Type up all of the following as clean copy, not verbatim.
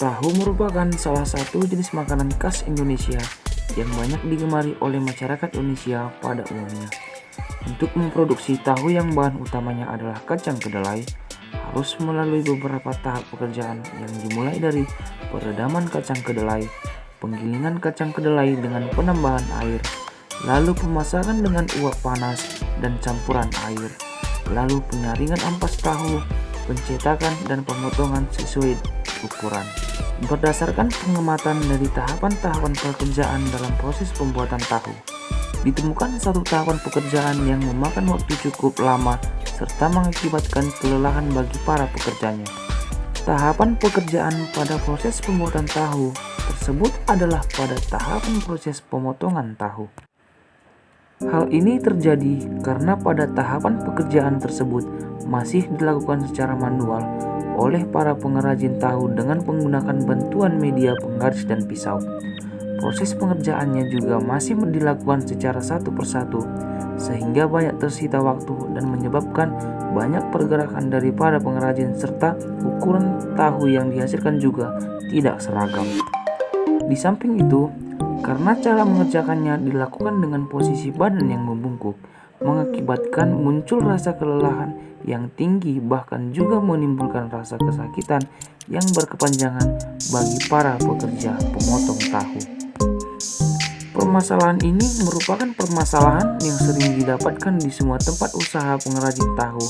Tahu merupakan salah satu jenis makanan khas Indonesia yang banyak digemari oleh masyarakat Indonesia pada umumnya. Untuk memproduksi tahu yang bahan utamanya adalah kacang kedelai, harus melalui beberapa tahap pekerjaan yang dimulai dari peredaman kacang kedelai, penggilingan kacang kedelai dengan penambahan air, lalu pemasakan dengan uap panas dan campuran air, lalu penyaringan ampas tahu, pencetakan dan pemotongan sesuai ukuran. Berdasarkan pengamatan dari tahapan-tahapan pekerjaan dalam proses pembuatan tahu, ditemukan satu tahapan pekerjaan yang memakan waktu cukup lama serta mengakibatkan kelelahan bagi para pekerjanya. Tahapan pekerjaan pada proses pembuatan tahu tersebut adalah pada tahapan proses pemotongan tahu. Hal ini terjadi karena pada tahapan pekerjaan tersebut masih dilakukan secara manual oleh para pengrajin tahu dengan menggunakan bantuan media penggaris dan pisau. Proses pengerjaannya juga masih dilakukan secara satu persatu, sehingga banyak tersita waktu dan menyebabkan banyak pergerakan dari para pengrajin serta ukuran tahu yang dihasilkan juga tidak seragam. Di samping itu, karena cara mengerjakannya dilakukan dengan posisi badan yang membungkuk, mengakibatkan muncul rasa kelelahan yang tinggi, bahkan juga menimbulkan rasa kesakitan yang berkepanjangan bagi para pekerja pemotong tahu. Permasalahan ini merupakan permasalahan yang sering didapatkan di semua tempat usaha pengrajin tahu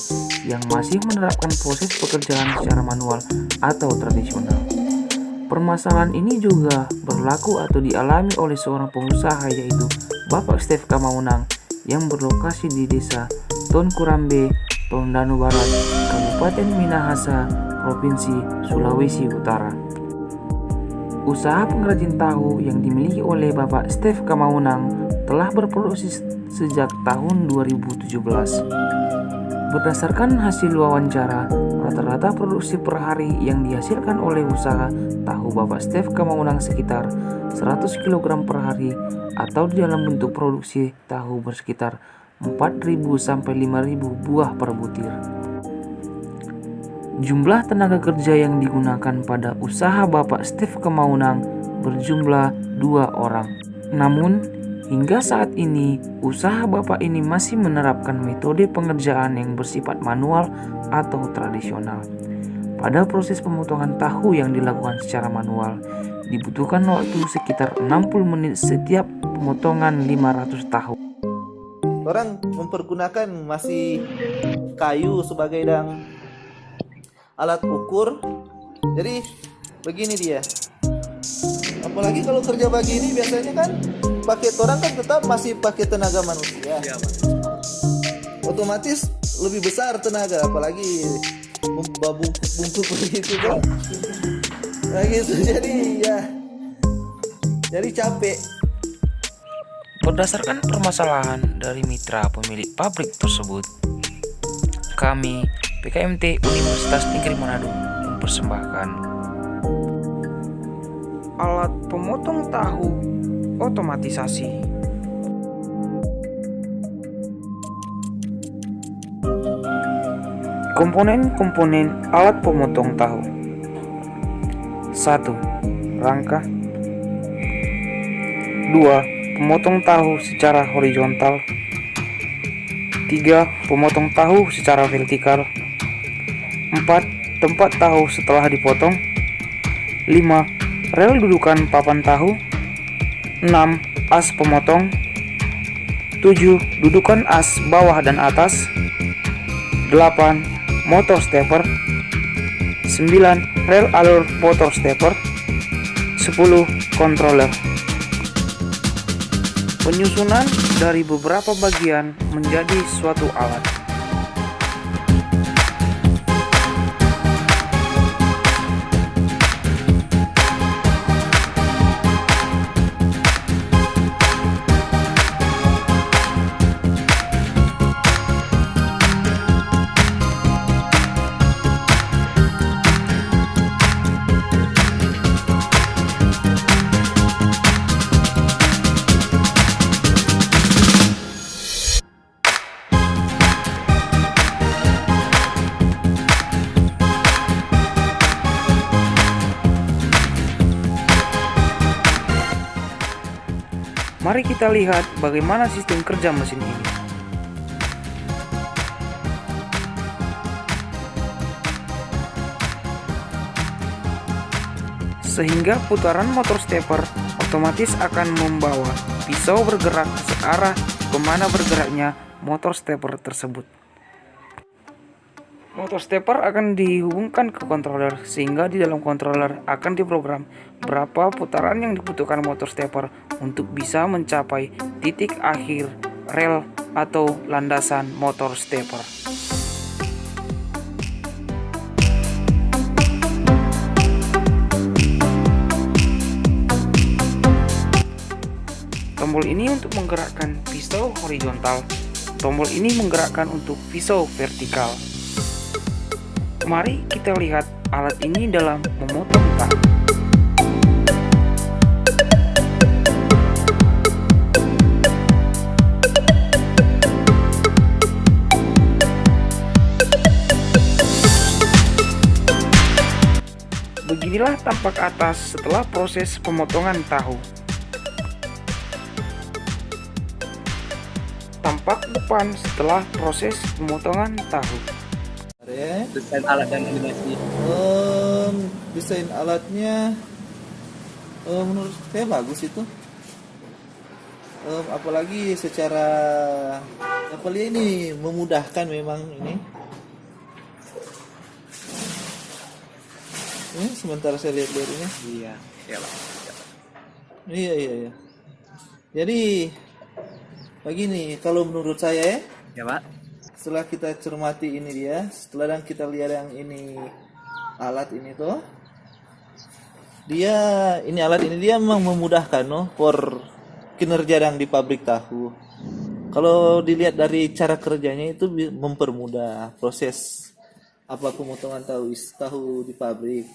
yang masih menerapkan proses pekerjaan secara manual atau tradisional. Permasalahan ini juga berlaku atau dialami oleh seorang pengusaha, yaitu Bapak Stef Kamaunang yang berlokasi di Desa Tonkurambe, Tondano Barat, Kabupaten Minahasa, Provinsi Sulawesi Utara. Usaha pengrajin tahu yang dimiliki oleh Bapak Stef Kamaunang telah berproduksi sejak tahun 2017. Berdasarkan hasil wawancara, rata-rata produksi per hari yang dihasilkan oleh usaha tahu Bapak Stef Kamaunang sekitar 100 kg per hari, atau di dalam bentuk produksi tahu bersekitar 4.000 sampai 5.000 buah per butir. Jumlah tenaga kerja yang digunakan pada usaha Bapak Stef Kamaunang berjumlah 2 orang. Namun, hingga saat ini, usaha Bapak ini masih menerapkan metode pengerjaan yang bersifat manual atau tradisional. Pada proses pemotongan tahu yang dilakukan secara manual, dibutuhkan waktu sekitar 60 menit setiap pemotongan 500 tahu. Orang mempergunakan masih kayu sebagai alat ukur. Jadi begini dia. Apalagi kalau kerja begini biasanya kan orang kan tetap masih pakai tenaga manusia. Otomatis lebih besar tenaga, apalagi bungkuk begitu kan. Nah gitu, jadi capek. Berdasarkan permasalahan dari mitra pemilik pabrik tersebut, kami PKMT Universitas Negeri Manado mempersembahkan alat pemotong tahu otomatisasi. Komponen-komponen alat pemotong tahu. 1. rangka. 2. Pemotong tahu secara horizontal. 3. Pemotong tahu secara vertikal. 4. Tempat tahu setelah dipotong. 5. Rel dudukan papan tahu. 6. As pemotong. 7. Dudukan as bawah dan atas. 8. Motor stepper. 9. Rel alur motor stepper. 10. Controller. Penyusunan dari beberapa bagian menjadi suatu alat. Mari kita lihat bagaimana sistem kerja mesin ini. Sehingga putaran motor stepper otomatis akan membawa pisau bergerak searah kemana bergeraknya motor stepper tersebut. Motor stepper akan dihubungkan ke controller sehingga di dalam controller akan diprogram berapa putaran yang dibutuhkan motor stepper untuk bisa mencapai titik akhir rel atau landasan motor stepper. Tombol ini untuk menggerakkan pisau horizontal, tombol ini menggerakkan untuk pisau vertikal. Mari kita lihat alat ini dalam memotong tahu. Beginilah tampak atas setelah proses pemotongan tahu. Tampak depan setelah proses pemotongan tahu. Desain alat dan animasi. Desain alatnya menurut saya bagus itu. Apalagi secara ini memudahkan memang ini. Ini sementara saya lihat-lihat ini. Iya, ya Pak. Iya. Jadi begini, kalau menurut saya Ya Pak. setelah kita cermati ini dia, setelah kita lihat yang ini alat ini tuh, alat ini dia memang memudahkan for kinerja yang di pabrik tahu. Kalau dilihat dari cara kerjanya itu mempermudah proses pemotongan tahu di pabrik.